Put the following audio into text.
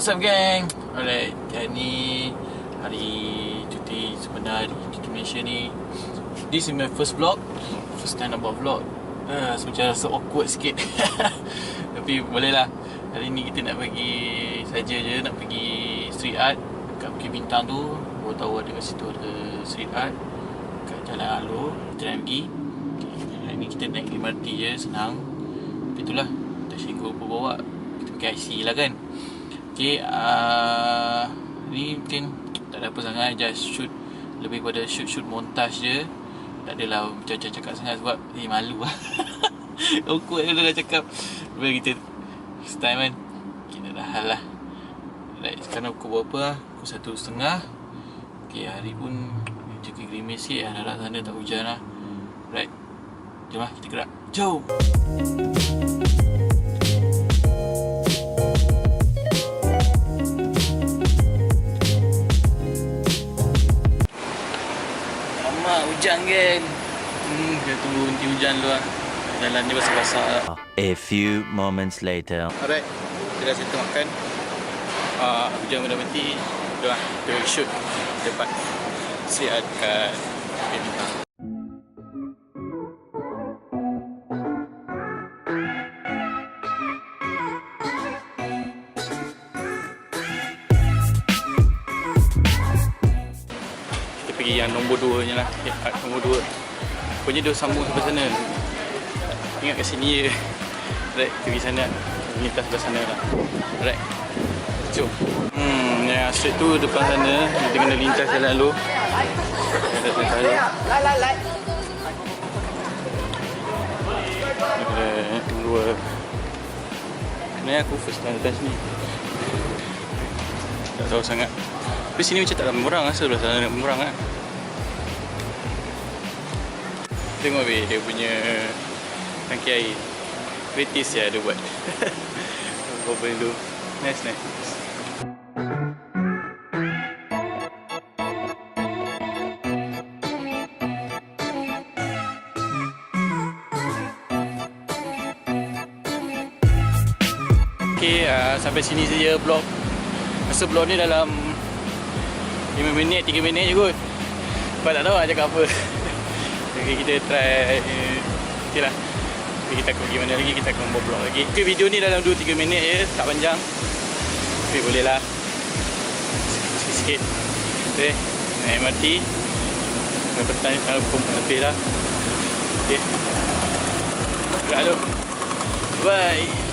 What's up gang? Alright, hari ni hari cuti sebenar, cuti Malaysia ni. This is my first vlog. First time nak buat vlog. Macam rasa awkward sikit. Tapi boleh lah. Hari ni kita nak pergi saja je, nak pergi street art kat Bukit Bintang tu. Baru tahu ada kat situ ada street art kat Jalan Alor. Kita nak pergi. Hari ni kita naik MRT je, senang. Tapi itulah, kita singgung apa bawa. Kita pakai IC lah kan. Okay, ni mungkin tak ada apa sangat, just shoot, lebih pada shoot montage je. Tak adalah macam cakap sangat sebab malu lah. Awkward kalau dah cakap. Lepas kita first time kan, kita dah hal lah. Right, sekarang pukul berapa lah? Pukul 1:30. Okay, hari pun juga gerimis sikit, harap sana tak hujan lah. Right, jom lah kita gerak. Jom! Hujan kan. Kita tunggu nanti hujan dulu lah. Jalan dia basah-basah lah. A few moments later. Alright, kita dah settle makan. Hujan pun dah berhenti. Dah lah, kita pergi shoot depan siat kat Bukit Bintang. Yang nombor 2 je lah, nombor 2. Pokoknya dia sambung sampai sana. Ingat kat sini je. Right, kita pergi sana. Lintas sebelah sana lah. Right, jom. Yang straight tu depan sana. Kita kena lintas jalan dulu. Kita kena tarik. Kita keluar. Kenapa aku first time datang sini? Tak tahu sangat. Tapi sini macam tak ramai orang, rasa sebelah sana ramai orang lah. Tengok weh, dia punya tangki air. Kritis ya dia buat. Apa dulu. Nice. Okay, sampai sini saja vlog. Rasa vlog ni dalam 5 minit, 3 minit je kot. Sebab tak tahu nak cakap apa. Okay, kita try. Okay lah. Okay, kita akan pergi mana lagi, kita akan buat vlog lagi. Okay, video ni dalam 2-3 minit je, tak panjang. Okay, boleh lah. Sikit-sikit. Okay, naik MRT. Sampai petang, pukul 4 lebih lah. Okay. Gerak dulu. Bye.